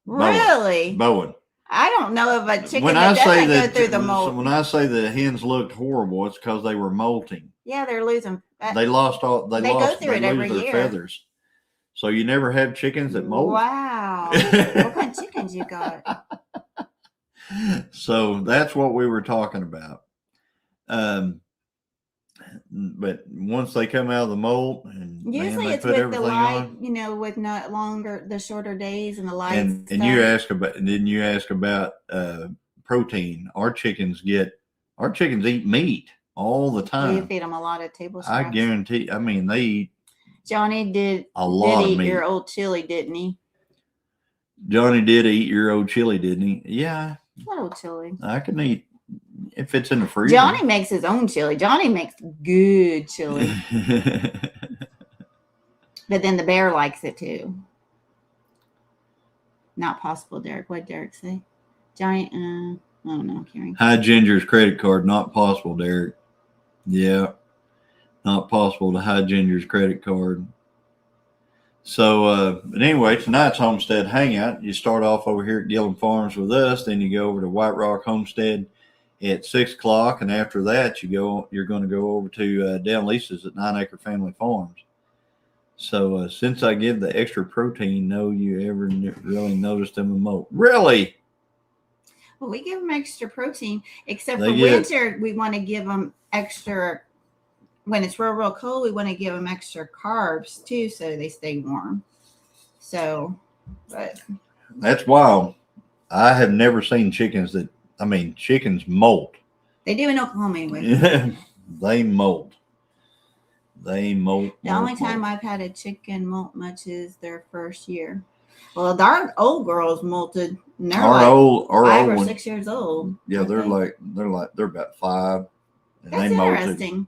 Really? Bowen. I don't know of a chicken that doesn't go through the mold. When I say the hens looked horrible, it's because they were molting. Yeah, they're losing. They lost their feathers. So you never have chickens that molt? Wow. What kind of chickens you got? So that's what we were talking about. But once they come out of the mold, and usually it's with the light, with not the shorter days and the lights. And didn't you ask about protein? Our chickens eat meat all the time. You feed them a lot of table scraps. I guarantee. I mean, they eat. Johnny did eat your old chili, didn't he? Johnny did eat your old chili, didn't he? Yeah. What old chili? I can eat if it's in the freezer. Johnny makes his own chili. Johnny makes good chili. But then the bear likes it too. Not possible, Derek. What did Derek say? Johnny, I don't know, Karen. Hide Ginger's credit card. Not possible, Derek. Yeah. Not possible to hide Ginger's credit card. So, but anyway, tonight's Homestead Hangout. You start off over here at Gilliam Farms with us. Then you go over to White Rock Homestead at 6 o'clock. And after that, you're going to go over to Dan Lisa's at 9 Acre Family Farms. So, since I give the extra protein, no, you ever really noticed them a molt? Really? Well, we give them extra protein, except for winter, we want to give them extra. When it's real cold, we want to give them extra carbs too, so they stay warm. So, but that's wild. I have never seen chickens molt. They do in Oklahoma anyway. They molt. They molt. The only time I've had a chicken molt much is their first year. Well, our old girls molted. And they're our 5 or 6 years old. Yeah, they're about 5. And that's interesting.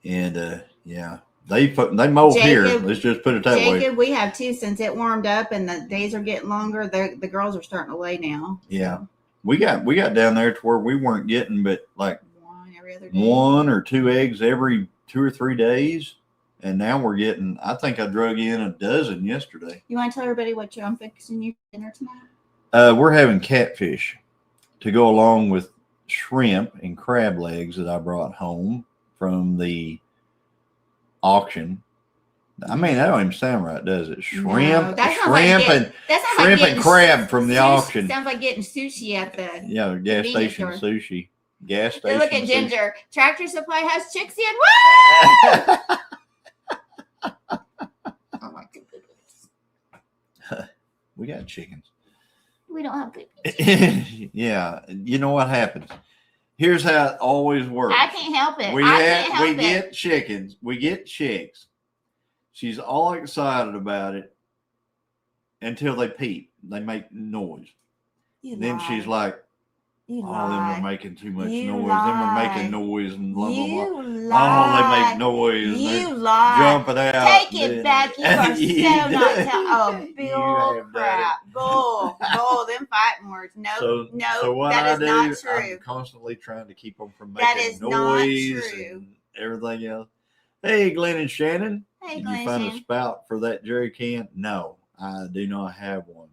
And yeah, they molt here. Let's just put it that way. Jacob, we have two since it warmed up and the days are getting longer. The girls are starting to lay now. Yeah, so. we got down there to where we weren't getting but like one every other day. 1 or 2 eggs every 2 or 3 days, and now we're getting. I think I drug in a dozen yesterday. You want to tell everybody what I'm fixing you for dinner tonight? We're having catfish to go along with shrimp and crab legs that I brought home from the auction. I mean, that don't even sound right, does it? Shrimp and crab from the auction. Sounds like getting sushi at the gas station store. Sushi. Gas station. Look at Ginger. Tractor Supply has chicks in. Woo! Oh my goodness. We got chickens. We don't have cookies. Yeah, you know what happens. Here's how it always works. I can't help it. We get chickens. We get chicks. She's all excited about it until they peep. They make noise. Then she's like, them are making too much noise. Them are making noise and blah, blah, blah. Oh, they make noise. You lie. Jumping out. Take it back. You are so not telling. Oh, bull crap. Bull. Them fighting words. No, so that is not true. I'm constantly trying to keep them from that making is noise not true. And everything else. Hey, Glenn and Shannon. Hey, Did Glenn you find Shannon. a spout for that jerry can? No, I do not have one.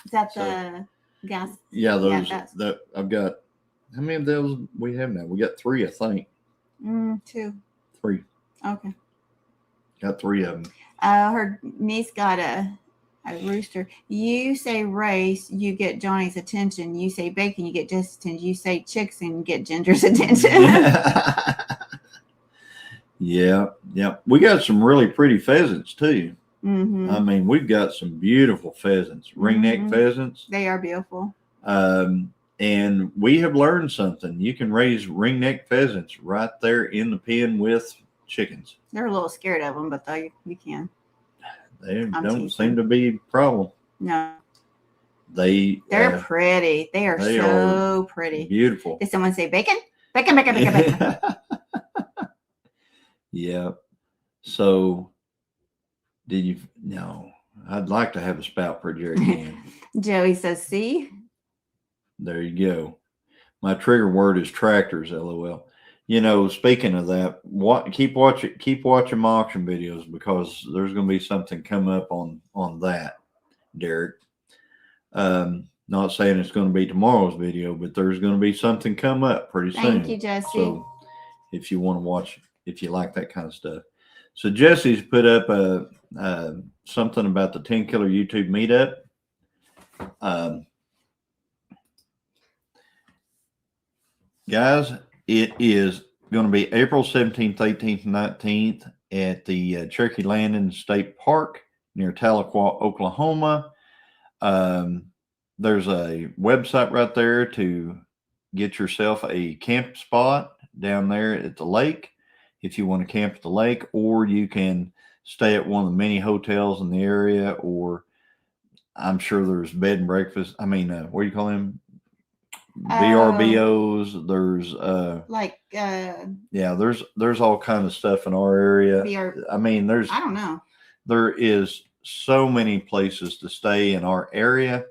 Is that the gas? Yeah, those that I've got. How many of those we have now? We got 3, I think. 2. 3. Okay. Got 3 of them. Her niece got a rooster. You say race, you get Johnny's attention. You say bacon, you get Jess's attention. You say chicks and you get Ginger's attention. Yeah. We got some really pretty pheasants too. Mm-hmm. I mean, we've got some beautiful pheasants, ringneck pheasants. They are beautiful. And we have learned something. You can raise ringneck pheasants right there in the pen with chickens. They're a little scared of them, but you can. They don't seem to be a problem. No. They're pretty. They are so pretty. Beautiful. Did someone say bacon? Bacon, bacon, bacon, bacon. Yeah. So no, I'd like to have a spout for a jerry can. Joey says, see? There you go. My trigger word is tractors, LOL. Speaking of that, keep watching my auction videos because there's going to be something come up on that, Derek. Not saying it's going to be tomorrow's video, but there's going to be something come up pretty soon. Thank you, Jesse. So if you want to watch, if you like that kind of stuff. So Jesse's put up something about the 10 Killer YouTube meetup. Guys, it is going to be April 17th, 18th, and 19th at the Cherokee Landing State Park near Tahlequah, Oklahoma. There's a website right there to get yourself a camp spot down there at the lake if you want to camp at the lake, or you can stay at one of the many hotels in the area, or I'm sure there's bed and breakfast. I mean, what do you call them? VRBOs. There's there's all kinds of stuff in our area. I don't know. There is so many places to stay in our area.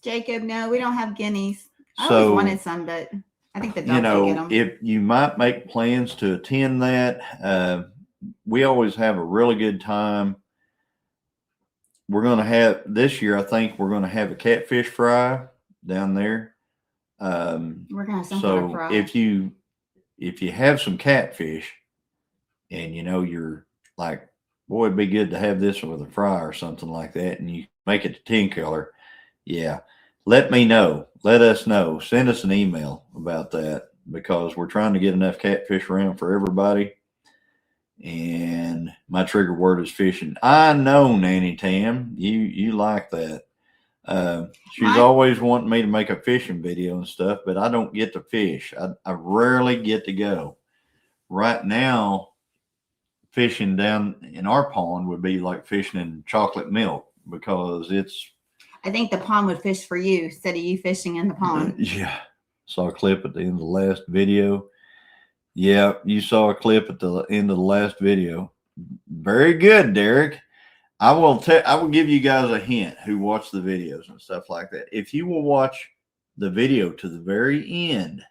Jacob, no, we don't have guineas. I always wanted some, but I think the dogs will get them. If you might make plans to attend that, we always have a really good time. We're going to have this year. I think we're going to have a catfish fry down there. We're going to have some so fry. if you have some catfish, and you're like, boy, it'd be good to have this with a fry or something like that, and you make it to 10 Killer. Yeah, let me know. Let us know. Send us an email about that because we're trying to get enough catfish around for everybody. And my trigger word is fishing. I know, Nanny Tam, you like that. She's always wanting me to make a fishing video and stuff, but I don't get to fish. I rarely get to go. Right now, fishing down in our pond would be like fishing in chocolate milk because I think the pond would fish for you instead of you fishing in the pond. Yeah. Saw a clip at the end of the last video. Yeah, you saw a clip at the end of the last video. Very good, Derek. I will give you guys a hint who watched the videos and stuff like that. If you will watch the video to the very end,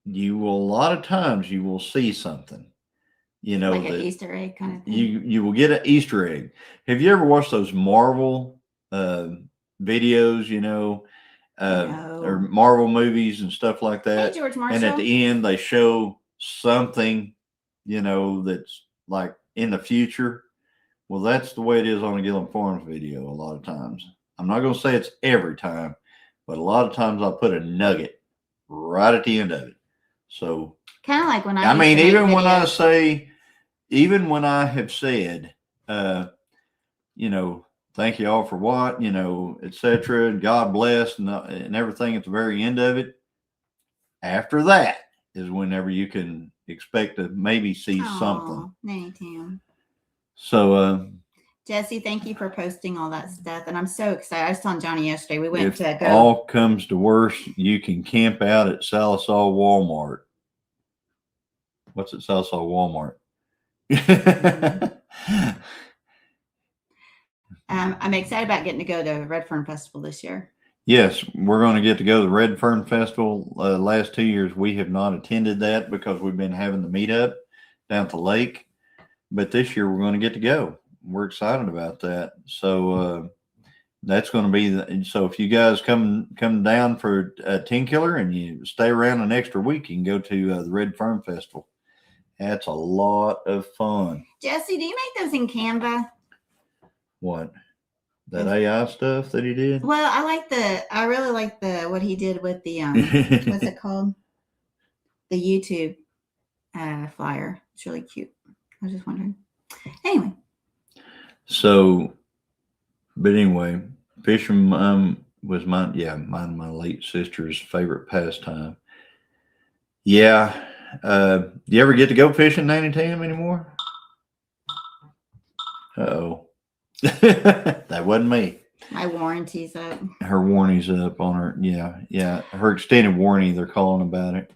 you will a lot of times you will see something. You know, like an Easter egg kind of thing. You will get an Easter egg. Have you ever watched those Marvel videos? You know, No. or Marvel movies and stuff like that. Hey, George Marshall. And at the end, they show something, you know, that's like in the future. Well, that's the way it is on a Gilliam Farms video a lot of times. I'm not going to say it's every time, but a lot of times I'll put a nugget right at the end of it. So kind of like when I mean, even when I say, even when I have said, you know, thank you all for what, you know, etc. And God bless and everything at the very end of it. After that is whenever you can expect to maybe see something. Tim. So, Jesse, thank you for posting all that stuff. And I'm so excited. I was telling Johnny yesterday, we went to go. All comes to worse, you can camp out at Salisal Walmart. What's at Salisal Walmart? I'm excited about getting to go to Red Fern Festival this year. Yes, we're going to get to go to the Red Fern Festival. Last 2 years, we have not attended that because we've been having the meetup down at the lake. But this year, we're going to get to go. We're excited about that. So that's going to be so if you guys come down for 10 Killer and you stay around an extra week, you can go to the Red Fern Festival. That's a lot of fun. Jesse, do you make those in Canva? What? That AI stuff that he did? Well, I really like what he did with the what's it called? The YouTube flyer. It's really cute. I was just wondering. Anyway. So, but anyway, fishing was mine and my late sister's favorite pastime. Yeah. Do you ever get to go fishing, Nanny Tam, anymore? Uh-oh. That wasn't me. My warranty's up. Her warranty's up on her. Yeah. Her extended warranty, they're calling about it.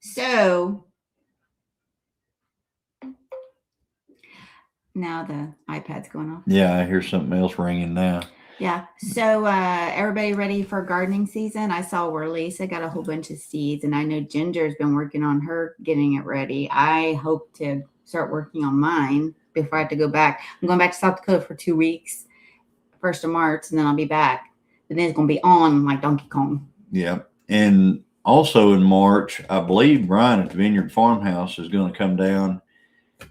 So now the iPad's going off. Yeah, I hear something else ringing now. Yeah. So everybody ready for gardening season? I saw where Lisa got a whole bunch of seeds, and I know Ginger's been working on her getting it ready. I hope to start working on mine before I have to go back. I'm going back to South Dakota for 2 weeks, 1st of March, and then I'll be back. And then it's going to be on like Donkey Kong. Yeah. And also in March, I believe Brian at the Vineyard Farmhouse is going to come down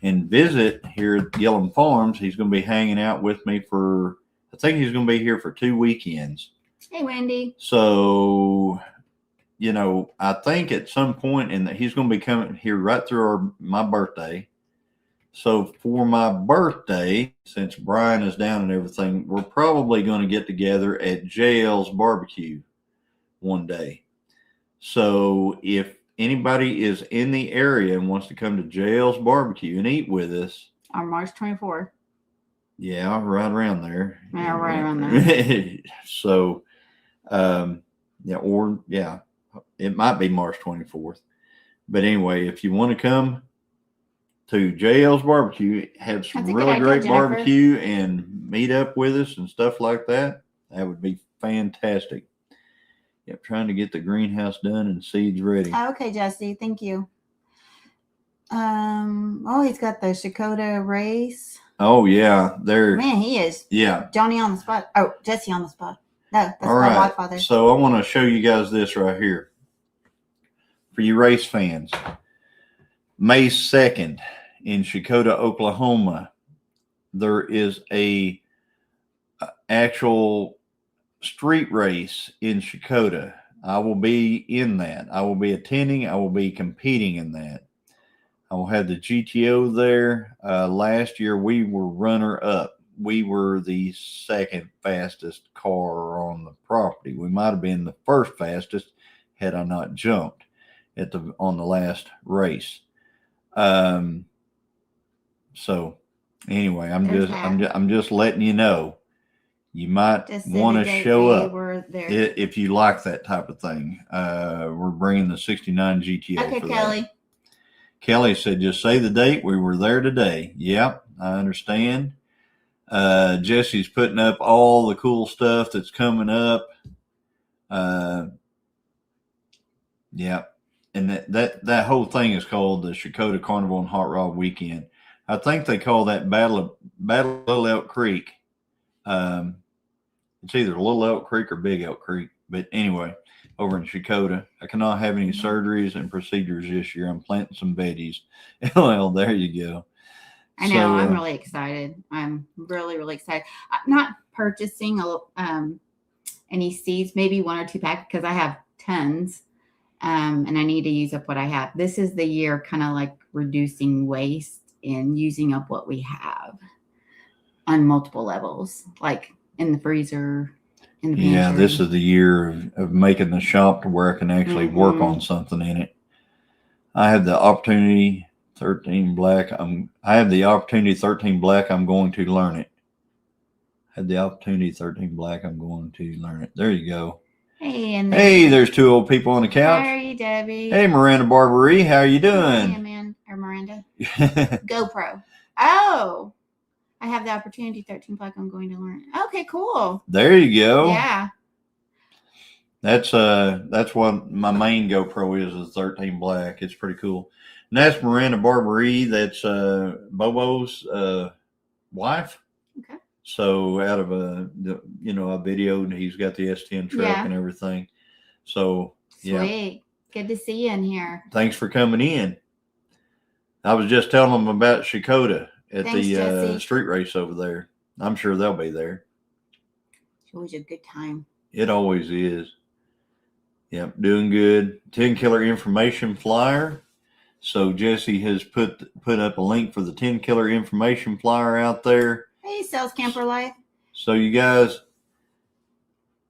and visit here at Gilliam Farms. He's going to be hanging out with me I think he's going to be here for 2 weekends. Hey, Wendy. So, you know, I think at some point he's going to be coming here right through my birthday. So for my birthday, since Brian is down and everything, we're probably going to get together at JL's barbecue one day. So if anybody is in the area and wants to come to JL's barbecue and eat with us on March 24th. Yeah, right around there. Yeah, right around there. So, it might be March 24th. But anyway, if you want to come to JL's barbecue, have some really great barbecue and meet up with us and stuff like that, that would be fantastic. Yep, trying to get the greenhouse done and seeds ready. Okay, Jesse, thank you. He's got the Shakota race. Oh yeah, man, he is. Yeah, Johnny on the spot. Oh, Jesse on the spot. No, that's all my right. Godfather. So I want to show you guys this right here for you race fans. May 2nd in Shakota, Oklahoma, there is a actual street race in Shakota. I will be in that. I will be attending. I will be competing in that. I will have the GTO there. Last year, we were runner-up. We were the second fastest car on the property. We might have been the first fastest had I not jumped on the last race. So anyway, I'm just letting you know. you might Just want to say the date show we up were there. if you like that type of thing. We're bringing the 69 GTA Okay, for Kelly. that. Kelly said, just say the date. We were there today. Yep, I understand. Jesse's putting up all the cool stuff that's coming up. Yeah. And that whole thing is called the Shakota Carnival and Hot Rod Weekend. I think they call that Battle of Little Elk Creek. It's either Little Elk Creek or Big Elk Creek. But anyway, over in Shakota, I cannot have any surgeries and procedures this year. I'm planting some betties. Well, there you go. I know. I'm really excited. I'm really, really excited. I'm not purchasing any seeds, maybe 1 or 2 packs because I have tons. And I need to use up what I have. This is the year kind of like reducing waste and using up what we have on multiple levels, like in the freezer, in the pantry. Yeah, this is the year of making the shop to where I can actually work on something in it. I have the opportunity 13 black. I have the opportunity 13 black. I'm going to learn it. Had the opportunity 13 black. I'm going to learn it. There you go. Hey, there's 2 old people on the couch. How are you, Debbie? Hey, Miranda Barberie, how are you doing? Hey, man, or Miranda. GoPro. Oh, I have the opportunity 13 black. I'm going to learn. Okay, cool. There you go. Yeah. That's what my main GoPro is 13 black. It's pretty cool. And that's Miranda Barberie. That's Bobo's wife. Okay. So out of a video, he's got the S10 truck and everything. So sweet. Good to see you in here. Thanks for coming in. I was just telling them about Shakota at the street race over there. I'm sure they'll be there. It's always a good time. It always is. Yep, doing good. 10 killer information flyer. So Jesse has put up a link for the 10 killer information flyer out there. Hey, Sales Camper Life. So you guys,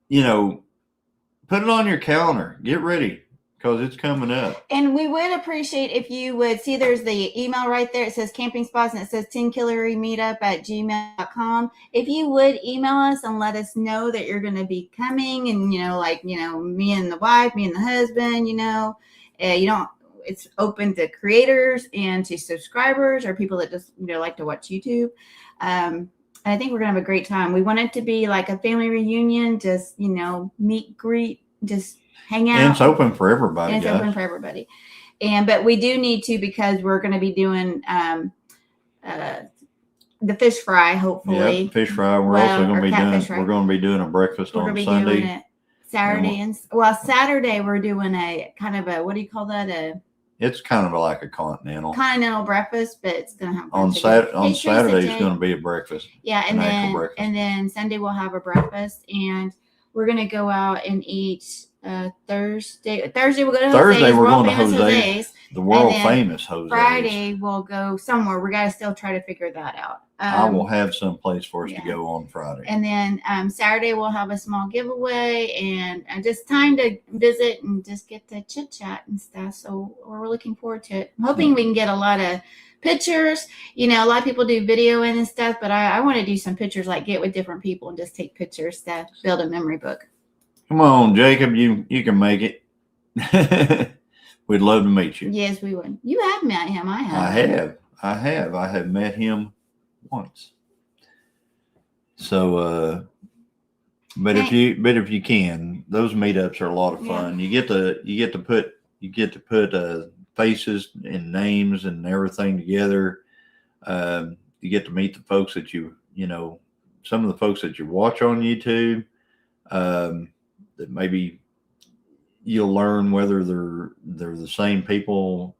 put it on your calendar. Get ready because it's coming up. And we would appreciate if you would see there's the email right there. It says camping spots and it says 10killerymeetup@gmail.com. If you would email us and let us know that you're going to be coming and, me and the wife, me and the husband, it's open to creators and to subscribers or people that just like to watch YouTube. And I think we're gonna have a great time. We want it to be like a family reunion, just meet, greet, just hang out. And it's open for everybody. And it's open for everybody. But we do need to because we're going to be doing the fish fry. Hopefully, yeah, fish fry. We're also going to be doing a breakfast on Sunday. Doing it Saturday Saturday we're doing a kind of a, what do you call that? It's kind of like a continental breakfast, but it's going to have on Saturday. It's going to be a breakfast. Yeah, and then Sunday we'll have a breakfast, and we're going to go out and eat Thursday. We'll go to Thursday. We're going to Jose's, the world famous Jose's. Friday we'll go somewhere. We got to still try to figure that out. I will have some place for us to go on Friday. And then Saturday we'll have a small giveaway and just time to visit and just get to chit chat and stuff. So we're looking forward to it. I'm hoping we can get a lot of pictures. A lot of people do video and stuff, but I want to do some pictures, like get with different people and just take pictures to build a memory book. Come on, Jacob, you can make it. We'd love to meet you. Yes, we would. You have met him. I have met him once. So, but if you can, those meetups are a lot of fun. You get to put faces and names and everything together. You get to meet the folks that some of the folks that you watch on YouTube. That maybe you'll learn whether they're the same people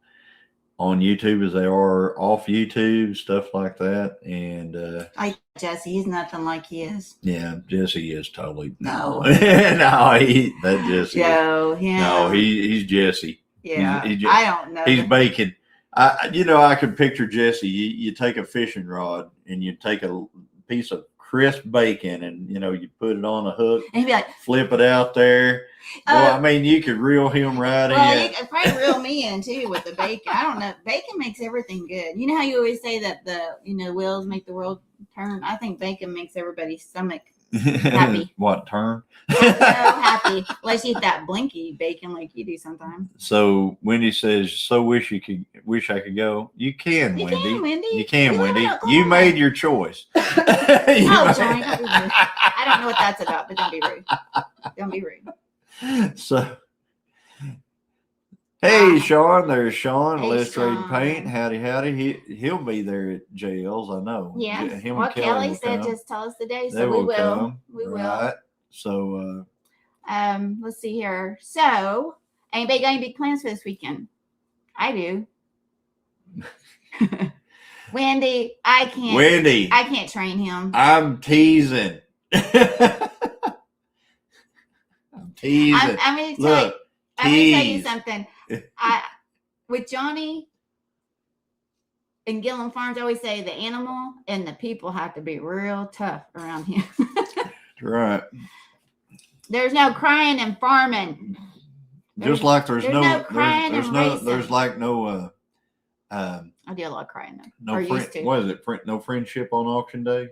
on YouTube as they are off YouTube, stuff like that. And like Jesse, he's nothing like he is. Yeah, Jesse is totally no. Jesse. No, him. No, he's Jesse. Yeah, I don't know. He's baking. I could picture Jesse. You take a fishing rod and you take a piece of crisp bacon and you put it on a hook and he'd be like, flip it out there. You could reel him right in. You could probably reel me in too with the bacon. I don't know. Bacon makes everything good. You know how you always say that the wheels make the world turn? I think bacon makes everybody's stomach Happy. What, turn? So happy. Unless you eat that blinky bacon like you do sometimes. So Wendy says, "So wish I could go." You can, You Wendy. can, Wendy. You can, We live in Wendy. Oklahoma. You made your choice. Oh, Johnny, don't be rude. I don't know what that's about, but don't be rude. Don't be rude. So, hey, Sean. There's Sean. Hey, Let's trade Sean. paint. Howdy. He'll be there at JL's. I know. Yeah. Him Well, and Kelly will said come. just tell us the day, They so we will. come. We Right. So, let's see here. So, anybody got any big plans for this weekend? I do. Wendy, I can't train him. I'm teasing. I'm teasing. I'm going to Look, tell you tease. something. With Johnny and Gilliam Farms, I always say the animal and the people have to be real tough around him. Right. There's no crying and farming. Just like there's no crying and racing. there's like no I do a lot of crying though. no Or friend, used to. what is it? No friendship on auction day.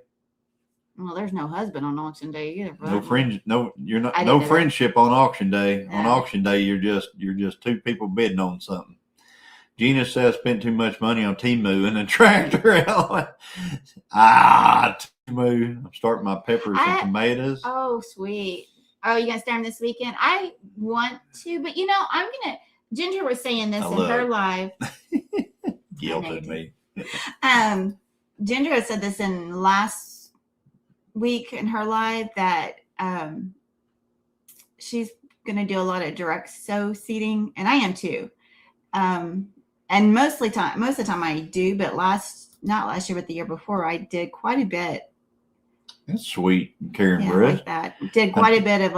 Well, there's no husband on auction day either. No friend. No, you're not. I No didn't know friendship on auction day. On No. auction day, you're just two people bidding on something. Gina says I spent too much money on Temu and a tractor. Temu. I'm starting my peppers and tomatoes. Oh, sweet. Oh, you gonna start them this weekend? I want to, but I'm gonna. Ginger was saying this in her live. Guilted me. Ginger had said this in last week in her live that she's gonna do a lot of direct sow seeding, and I am too. And most of the time I do, but not last year, but the year before, I did quite a bit. That's sweet, Karen. Yeah, Bruce. like that. Did quite a bit of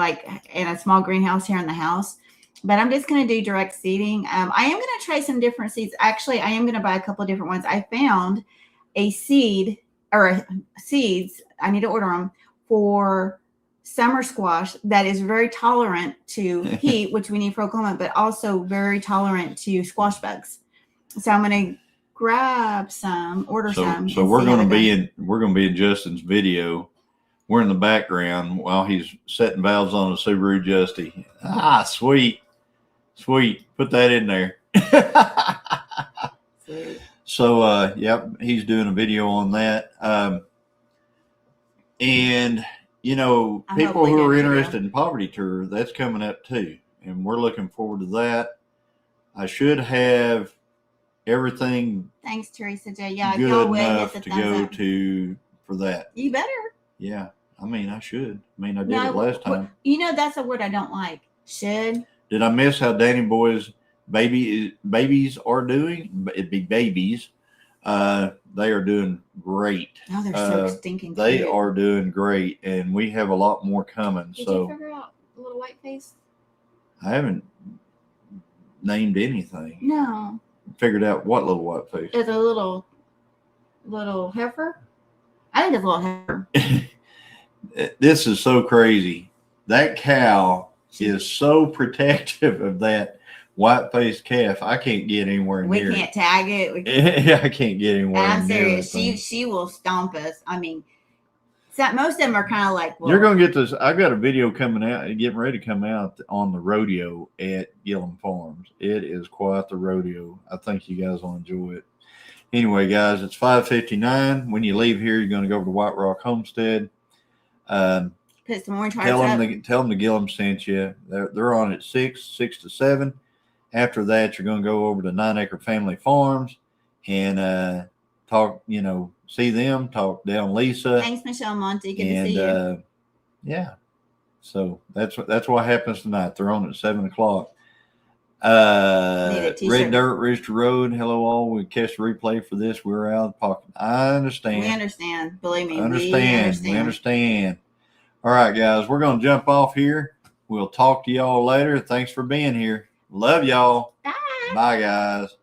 in a small greenhouse here in the house. But I'm just going to do direct seeding. I am going to try some different seeds. Actually, I am going to buy a couple of different ones. I found a seeds. I need to order them for summer squash that is very tolerant to heat, which we need for Oklahoma, but also very tolerant to squash bugs. So I'm going to grab some, some. So we're going to be in Justin's video. We're in the background while he's setting valves on a Subaru Justy. Sweet. Put that in there. Sweet. So, yep, he's doing a video on that. And, people who are interested in Poverty Tour, that's coming up too. And we're looking forward to that. I should have everything. Thanks, Teresa J. Yeah, good enough to go to for that. You better. Yeah. I should. I did it last time. That's a word I don't like. Should. Did I miss how Danny Boy's babies are doing? It'd be babies. They are doing great. Oh, they're so stinking cute. They are doing great, and we have a lot more coming. Did you figure out Little White Face? I haven't named anything. No. Figured out what Little White Face? It's a little heifer. I think it's a little heifer. This is so crazy. That cow is so protective of that white-faced calf. I can't get anywhere near it. We can't tag it. I can't get anywhere near it. I'm serious. She will stomp us. Most of them are kind of like. Well, you're going to get this. I've got a video coming out, getting ready to come out on the rodeo at Gilliam Farms. It is quite the rodeo. I think you guys will enjoy it. Anyway, guys, it's 5:59. When you leave here, you're going to go over to White Rock Homestead. Put some orange hearts tell them the Gilliam sent you. They're on at 6 to 7. After that, you're going to go over to 9 Acre Family Farms and talk. See them. Talk down Lisa. Thanks, Michelle Monty. Good to see you. Yeah. So that's what happens tonight. They're on at 7:00. Red Dirt Rooster Road. Hello all. We catch the replay for this. We're out of the pocket. I understand. We understand. Believe me. We understand. All right, guys. We're going to jump off here. We'll talk to y'all later. Thanks for being here. Love y'all. Bye. Bye, guys.